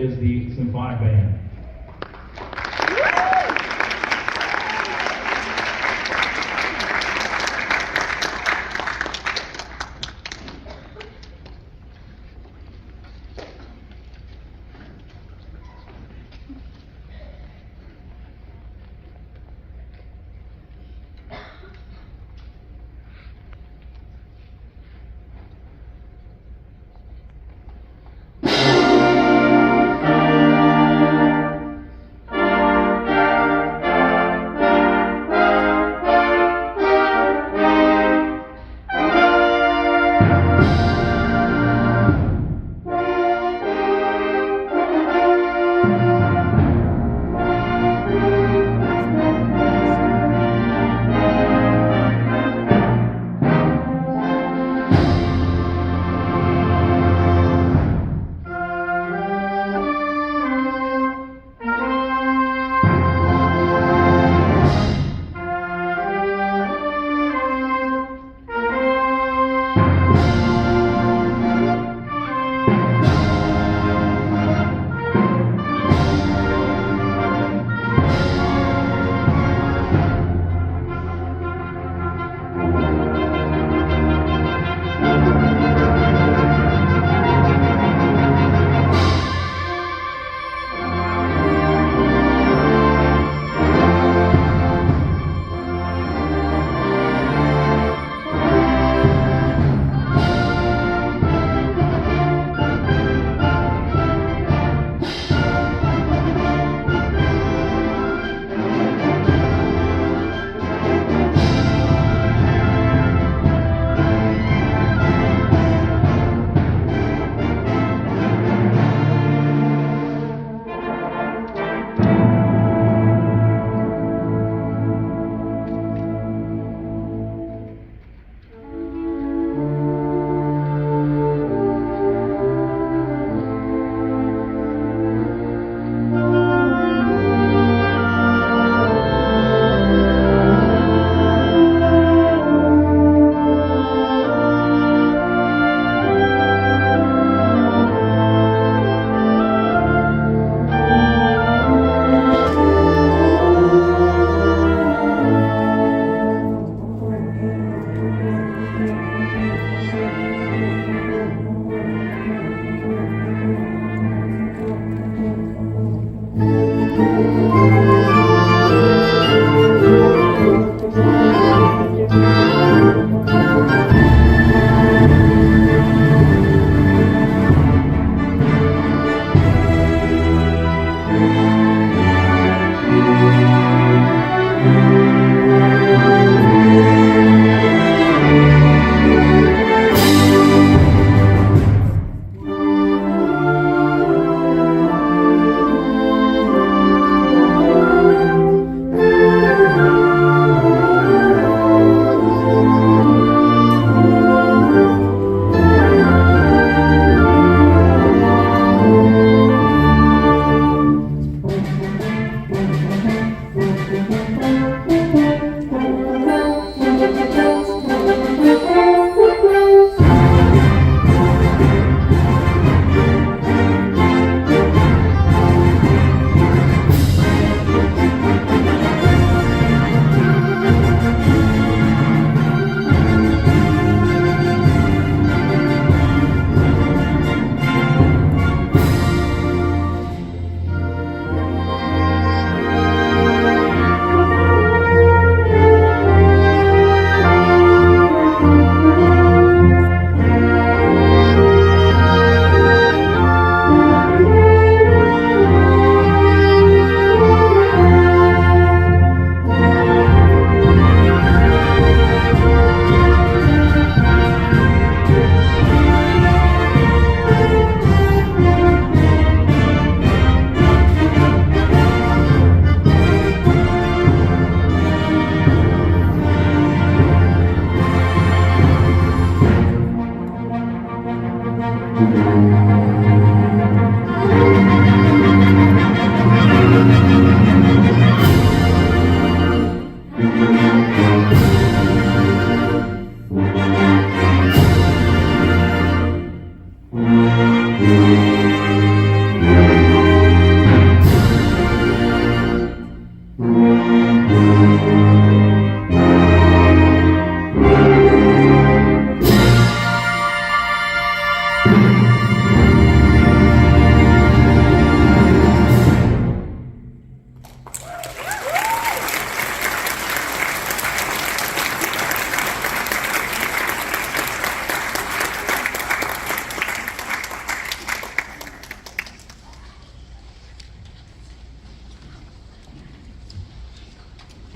is the Symphonic Band.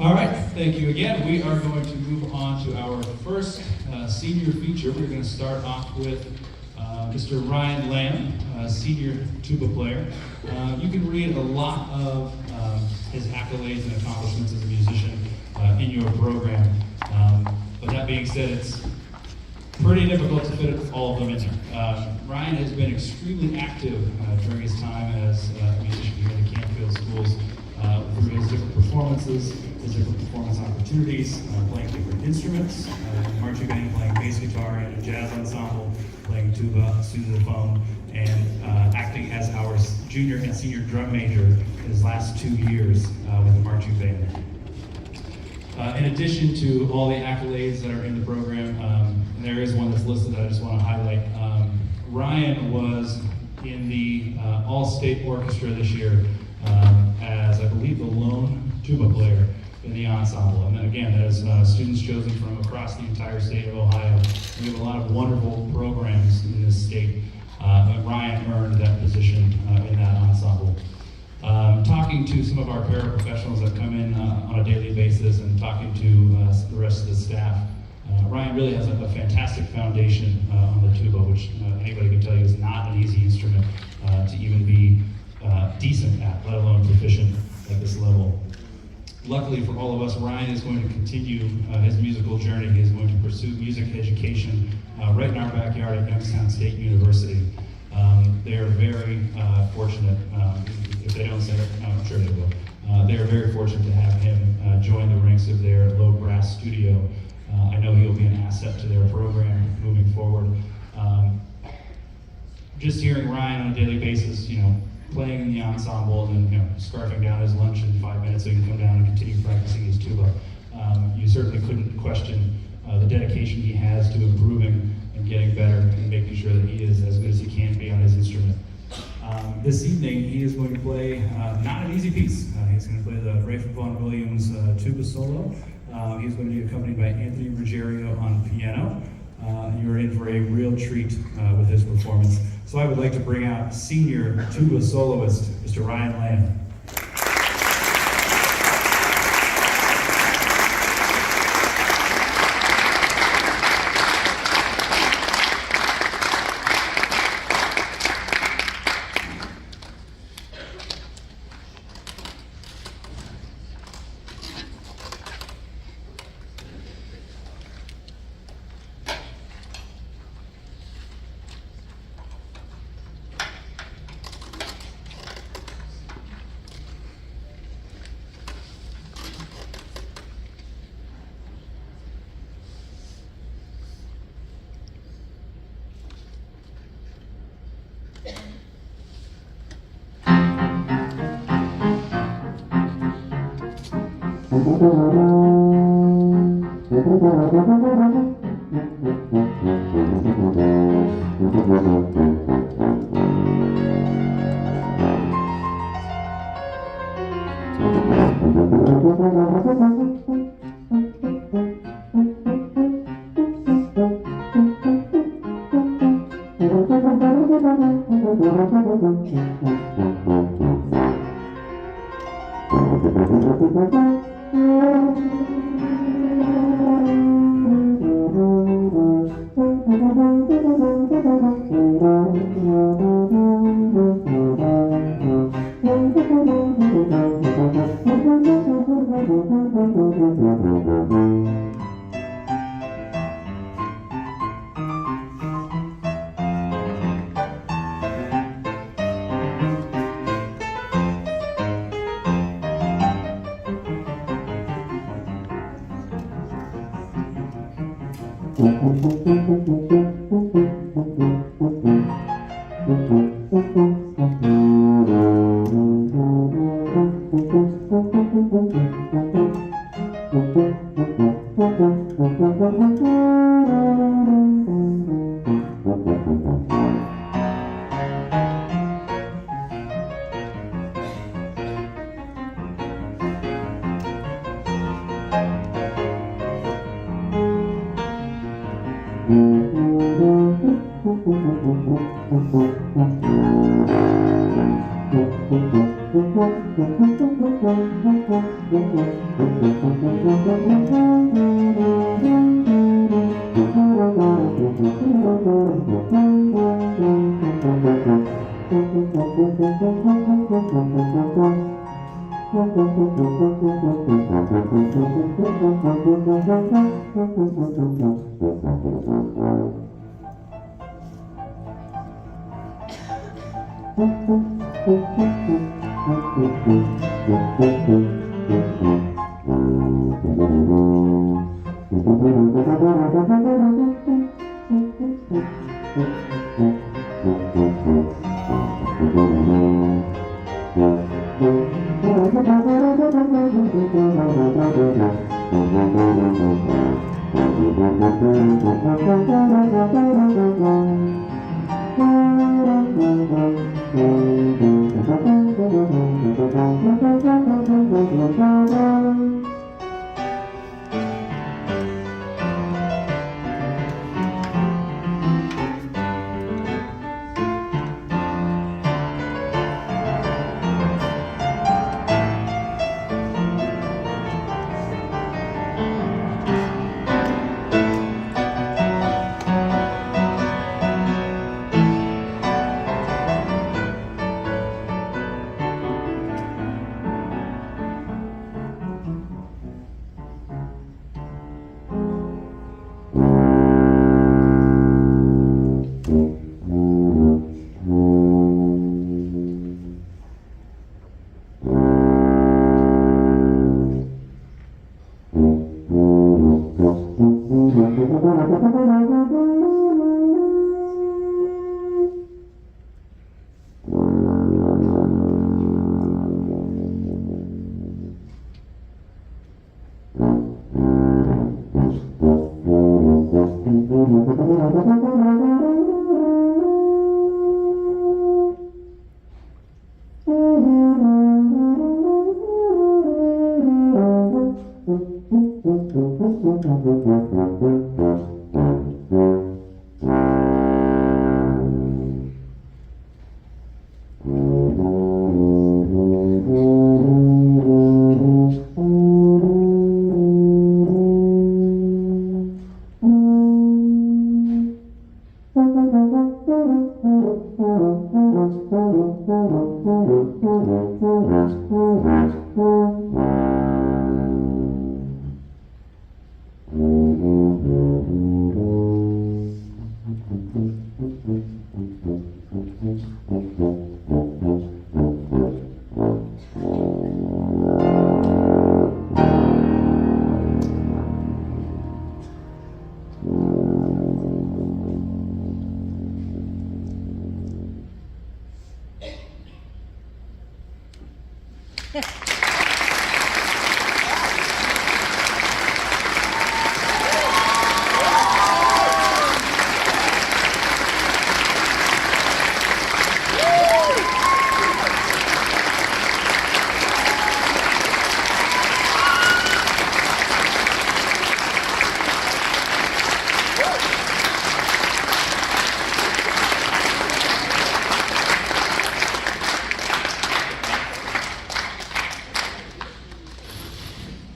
All right, thank you again. We are going to move on to our first senior feature. We're going to start off with Mr. Ryan Lamb, senior tuba player. You can read a lot of his accolades and accomplishments as a musician in your program. But that being said, it's pretty difficult to fit all of them in there. Ryan has been extremely active during his time as a musician here in the Canfield schools through his different performances, his different performance opportunities, playing different instruments, marching band, playing bass guitar in a jazz ensemble, playing tuba, sousaphone, and acting as our junior and senior drum major his last 2 years with the marching band. In addition to all the accolades that are in the program, and there is one that's listed that I just want to highlight. Ryan was in the All-State Orchestra this year as, I believe, the lone tuba player in the ensemble. And then again, as students chosen from across the entire state of Ohio. We have a lot of wonderful programs in this state. Ryan earned that position in that ensemble. Talking to some of our paraprofessionals that come in on a daily basis and talking to the rest of the staff, Ryan really has a fantastic foundation on the tuba, which anybody can tell you is not an easy instrument to even be decent at, let alone proficient at this level. Luckily for all of us, Ryan is going to continue his musical journey. He is going to pursue music education right in our backyard at Youngstown State University. They are very fortunate, if they don't say it, I'm sure they will. They are very fortunate to have him join the ranks of their low brass studio. I know he'll be an asset to their program moving forward. Just hearing Ryan on a daily basis, playing in the ensemble and then, scarfing down his lunch in 5 minutes so he can come down and continue practicing his tuba. You certainly couldn't question the dedication he has to improving and getting better and making sure that he is as good as he can be on his instrument. This evening, he is going to play not an easy piece. He's going to play the Vaughan Williams tuba solo. He's going to be accompanied by Anthony Ruggiero on piano. You're in for a real treat with his performance. So I would like to bring out senior tuba soloist, Mr. Ryan Lamb.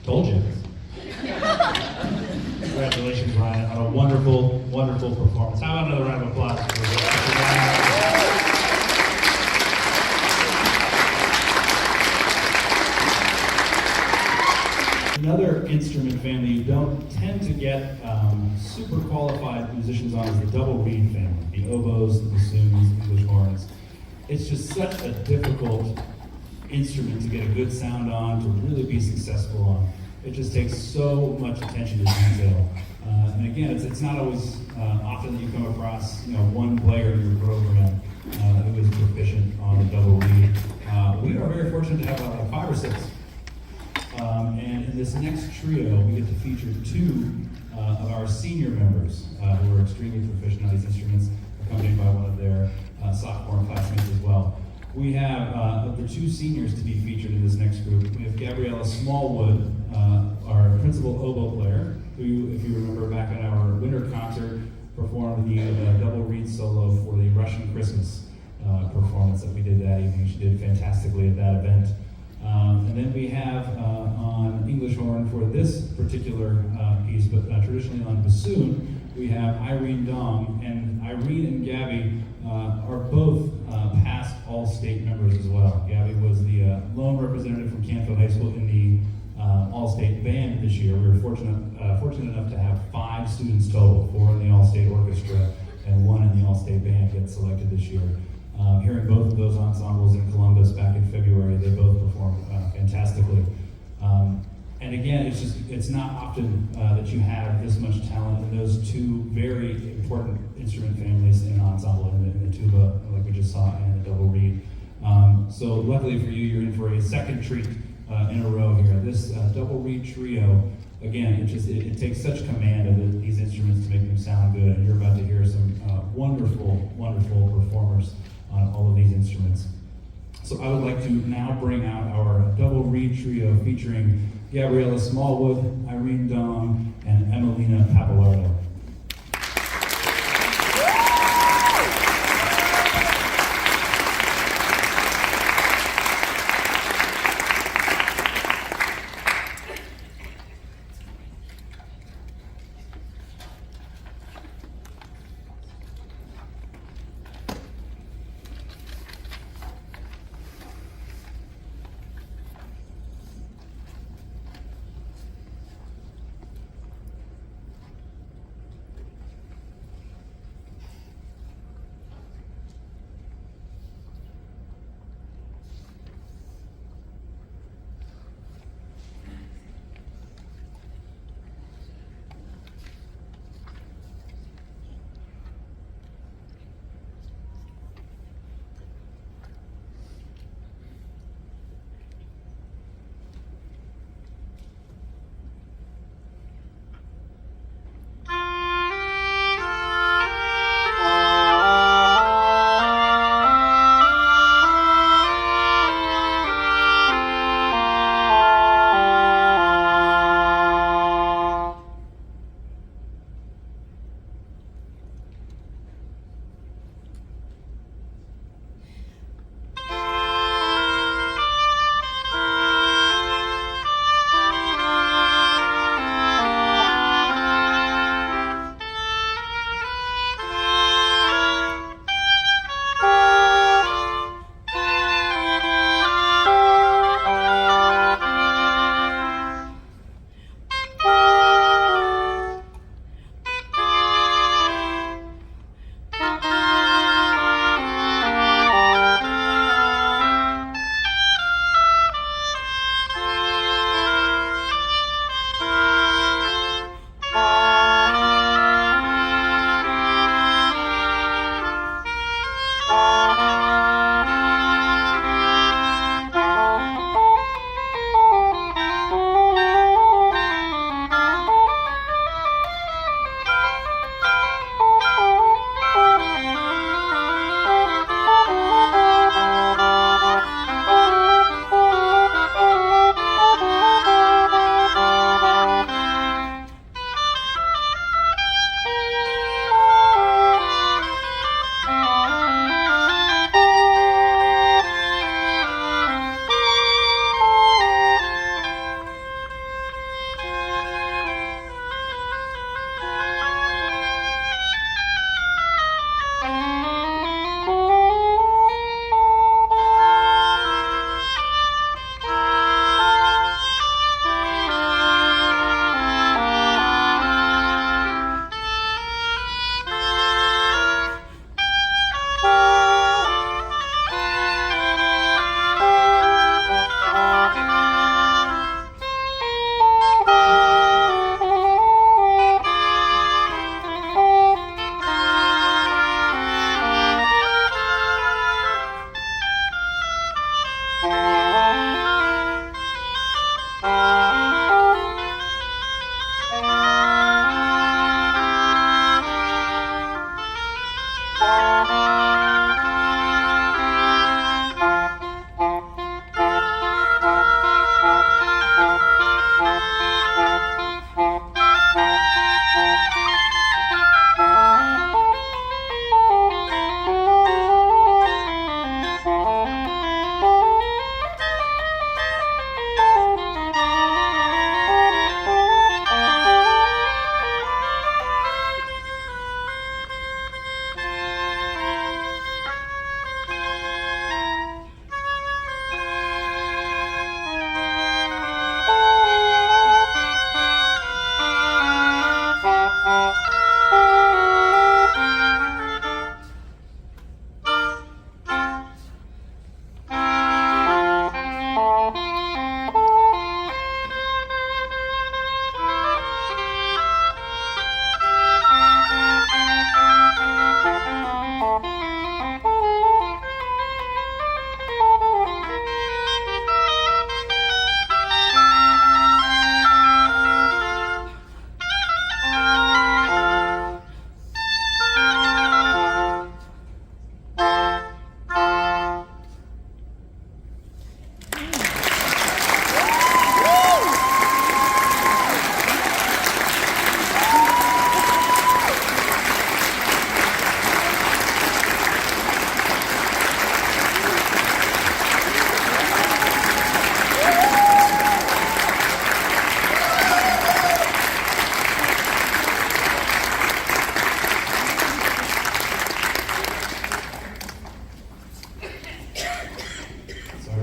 Told you. Congratulations, Ryan, on a wonderful, wonderful performance. How about another round of applause for Ryan? Another instrument family you don't tend to get super qualified musicians on is the double reed family, the oboes, the bassoons, the English horns. It's just such a difficult instrument to get a good sound on, to really be successful on. It just takes so much attention to detail. And again, it's not always often that you come across one player in your program who is proficient on the double reed. We are very fortunate to have like 5 or 6. And in this next trio, we get to feature 2 of our senior members who are extremely proficient on these instruments, accompanied by one of their sophomore classmates as well. We have the 2 seniors to be featured in this next group. We have Gabriella Smallwood, our principal oboe player, who, if you remember back at our winter concert, performed the double reed solo for the Russian Christmas. performance that we did that evening. She did fantastically at that event. And then we have on English horn for this particular piece, but traditionally on bassoon, we have Irene Dong, and Irene and Gabby are both past All-State members as well. Gabby was the lone representative from Canfield High School in the All-State band this year. We were fortunate enough to have 5 students total, 4 in the All-State Orchestra and 1 in the All-State band get selected this year. Hearing both of those ensembles in Columbus back in February, they both performed fantastically. And again, it's not often that you have this much talent in those 2 very important instrument families in an ensemble, in the tuba, like we just saw, and the double reed. So luckily for you, you're in for a second treat in a row here. This double reed trio, again, it takes such command of these instruments to make them sound good, and you're about to hear some wonderful, wonderful performers on all of these instruments. So I would like to now bring out our double reed trio featuring Gabriella Smallwood, Irene Dong, and Emelina Pappalardo.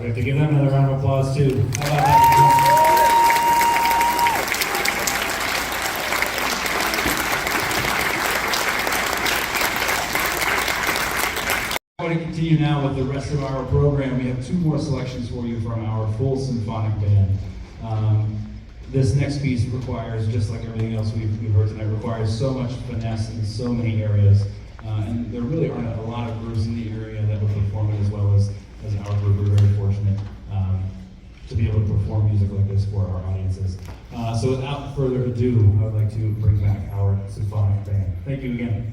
Perfect. To give them another round of applause too. How about that? I'm going to continue now with the rest of our program. We have two more selections for you from our full symphonic band. This next piece requires, just like everything else we've heard tonight, requires so much finesse in so many areas. And there really aren't a lot of groups in the area that will perform it as well as our group. We're very fortunate to be able to perform music like this for our audiences. So without further ado, I would like to bring back our symphonic band. Thank you again.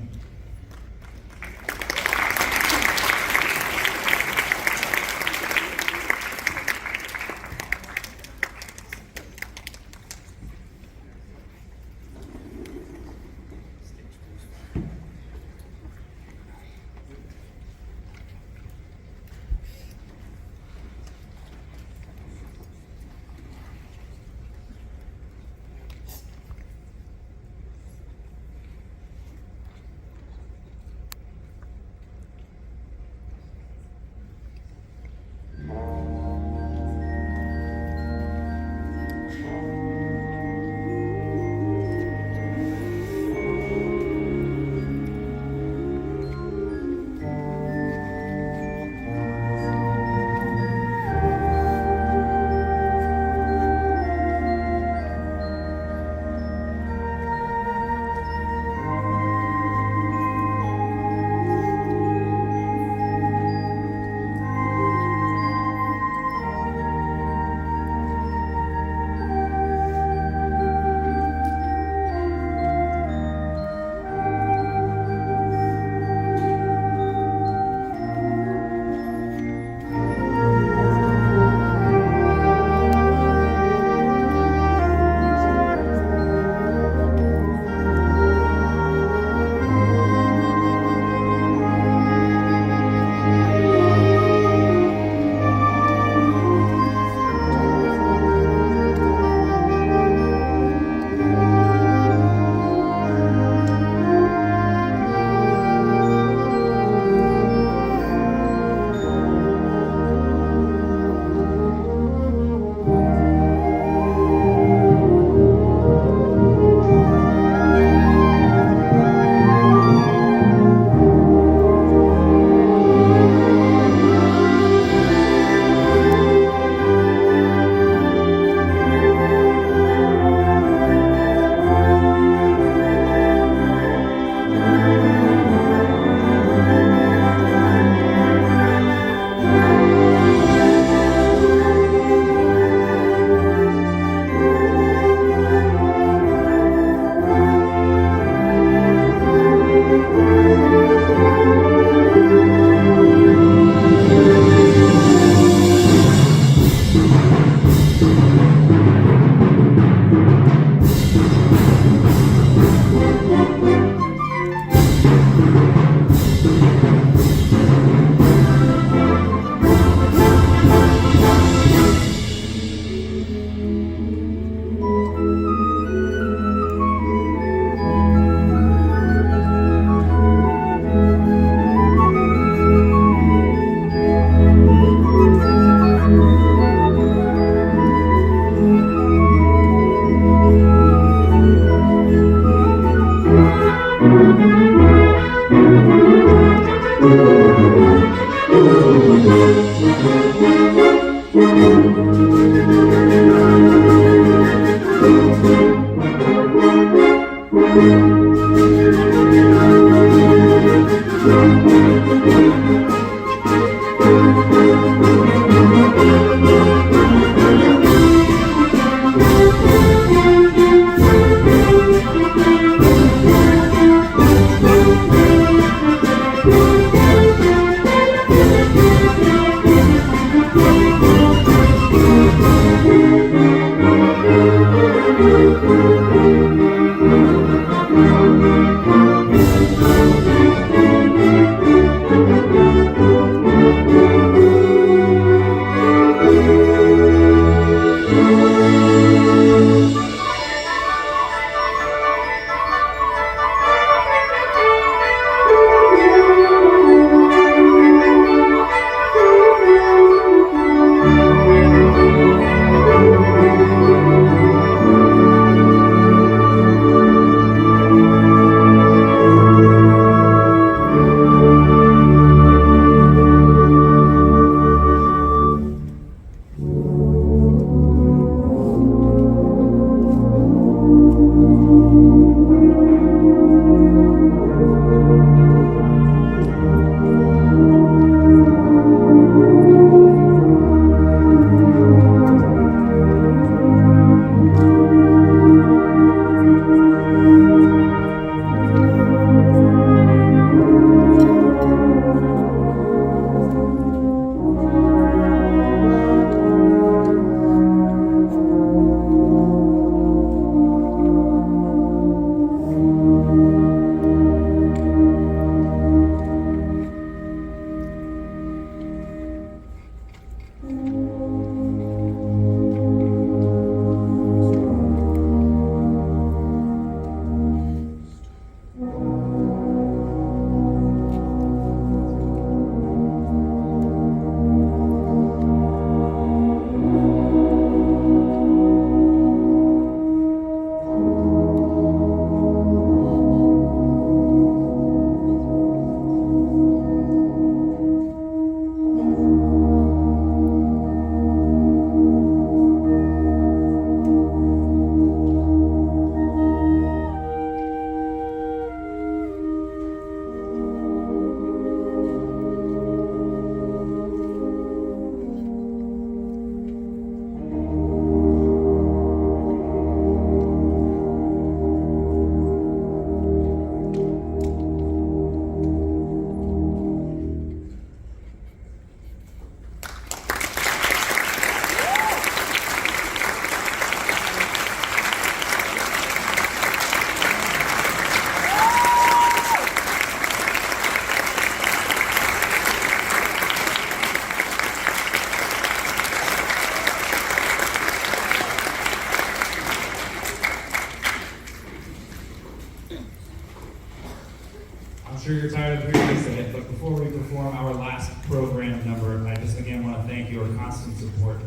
constant support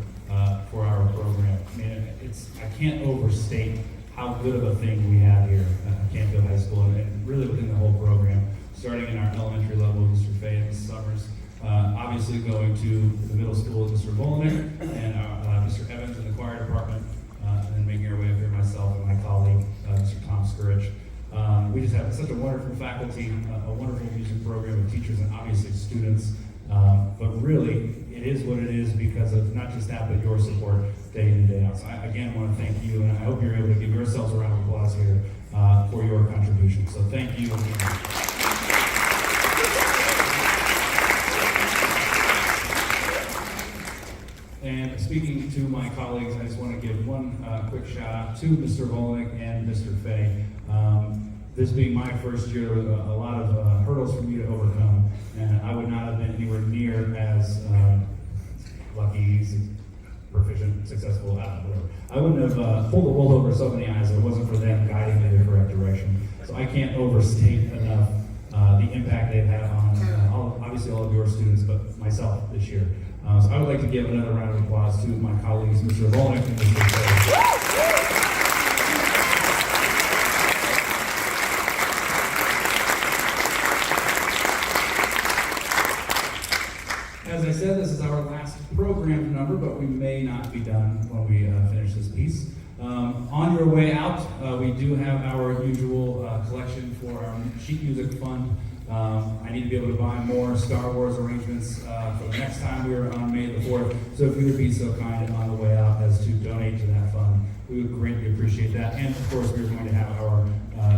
for our program. I mean, I can't overstate how good of a thing we have here at Canfield High School, and really within the whole program, starting in our elementary level with Mr. Fay and Mrs. Summers, obviously going to the middle school with Mr. Vaughan and Mr. Evans in the choir department, and then making our way up here myself and my colleague, Mr. Tom Scourge. We just have such a wonderful faculty, a wonderful music program of teachers and obviously students. But really, it is what it is because of not just that, but your support day in and day out. So I, again, want to thank you, and I hope you're able to give yourselves a round of applause here for your contribution. So thank you. And speaking to my colleagues, I just want to give one quick shout out to Mr. Volnick and Mr. Fay. This being my first year, there was a lot of hurdles for me to overcome, and I would not have been anywhere near as lucky, proficient, successful, whatever. I wouldn't have pulled the wool over so many eyes if it wasn't for them guiding me in the correct direction. So I can't overstate enough the impact they've had on obviously all of your students, but myself this year. So I would like to give another round of applause to my colleagues, Mr. Volnick and Mr. Fay. As I said, this is our last program number, but we may not be done when we finish this piece. On your way out, we do have our usual collection for our sheet music fund. I need to be able to buy more Star Wars arrangements for the next time we are on May the 4th. So if you would be so kind on the way out as to donate to that fund, we would greatly appreciate that. And of course, we're going to have our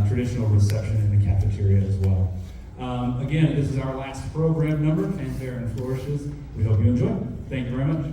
traditional reception in the cafeteria as well. Again, this is our last program number, Fanfare and Flourishes. We hope you enjoy. Thank you very much.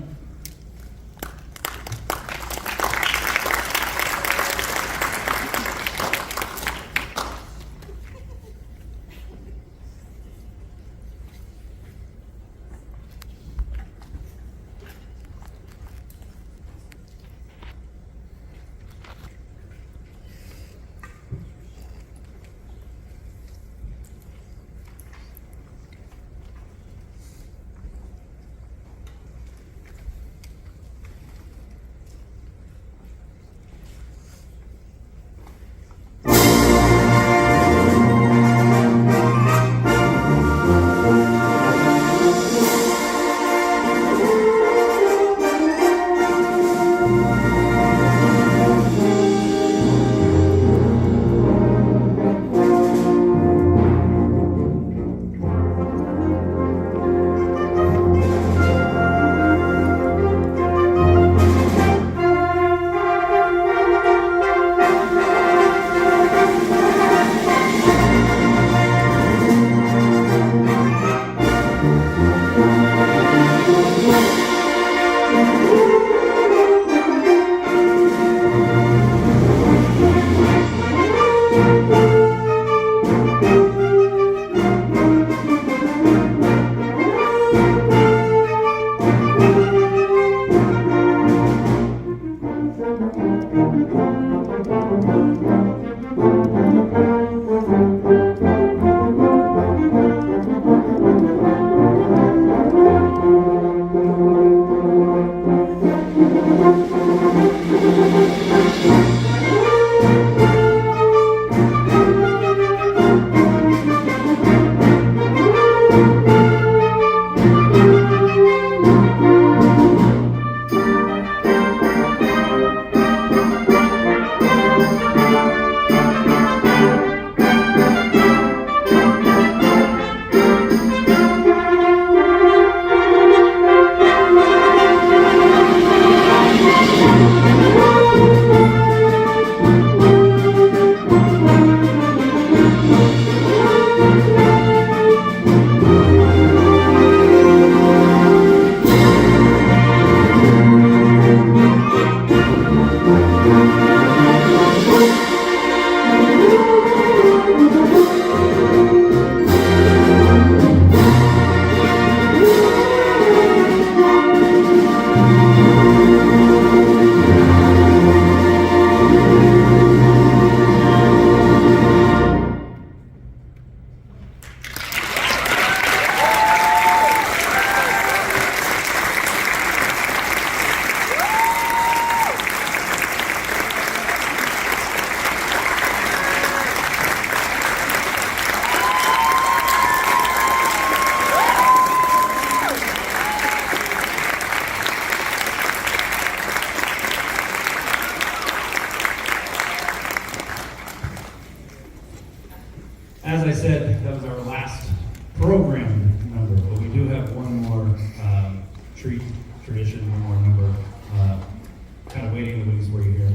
waiting in the wings for you here.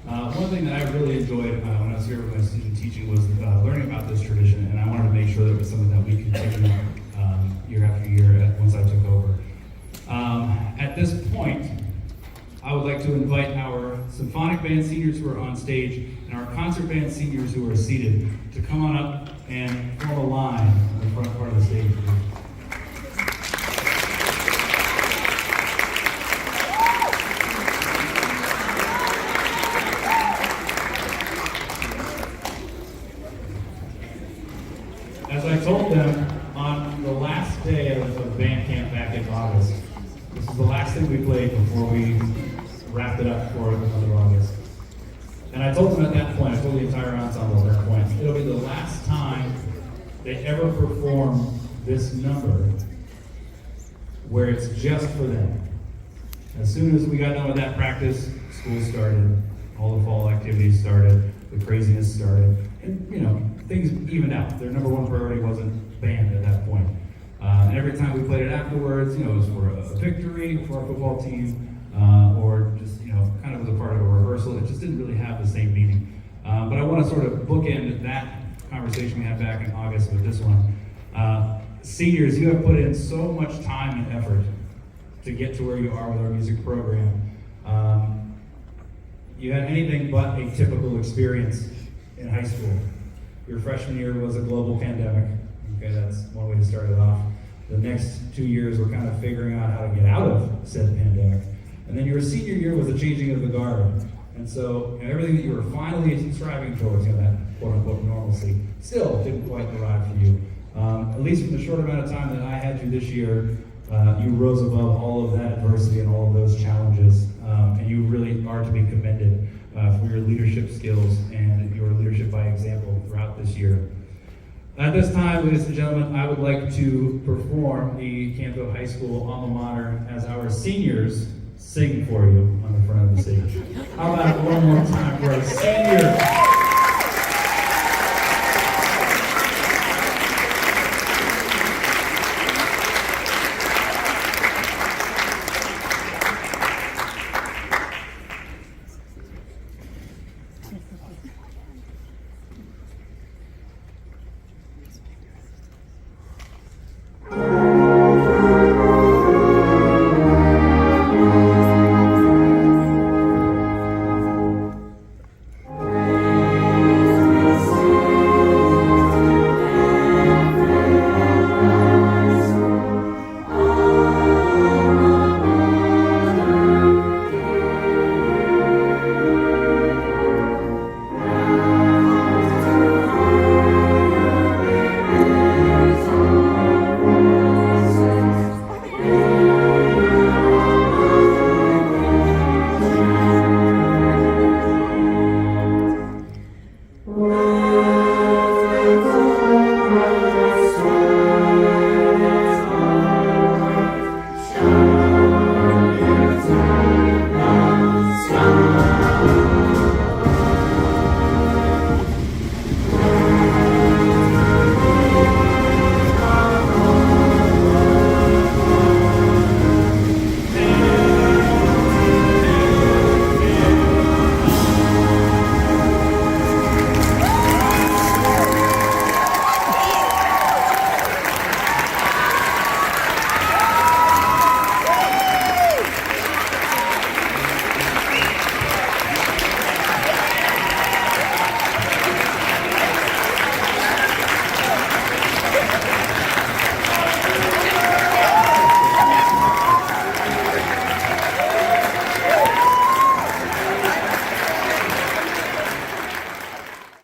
One thing that I really enjoyed when I was here with my student teaching was learning about this tradition, and I wanted to make sure that it was something that we continue year after year once I took over. At this point, I would like to invite our symphonic band seniors who are on stage and our concert band seniors who are seated to come on up and form a line on the front part of the stage. As I told them on the last day of band camp back in August, this is the last thing we played before we wrapped it up for another August. And I told them at that point, I told the entire ensemble at that point, it'll be the last time they ever perform this number where it's just for them. As soon as we got done with that practice, school started, all the fall activities started, the craziness started, and things evened out. Their number one priority wasn't band at that point. And every time we played it afterwards, it was for a victory for our football team, or just, kind of as a part of a rehearsal. It just didn't really have the same meaning. But I want to sort of bookend that conversation we had back in August with this one. Seniors, you have put in so much time and effort to get to where you are with our music program. You had anything but a typical experience in high school. Your freshman year was a global pandemic. Okay, that's one way to start it off. The next 2 years were kind of figuring out how to get out of said pandemic. And then your senior year was the changing of the guard. And so everything that you were finally striving towards, that quote-unquote normalcy, still didn't quite arrive for you. At least from the short amount of time that I had you this year, you rose above all of that adversity and all of those challenges. And you really are to be commended for your leadership skills and your leadership by example throughout this year. At this time, ladies and gentlemen, I would like to perform the Canfield High School alma mater as our seniors sing for you on the front of the stage. How about one more time for our senior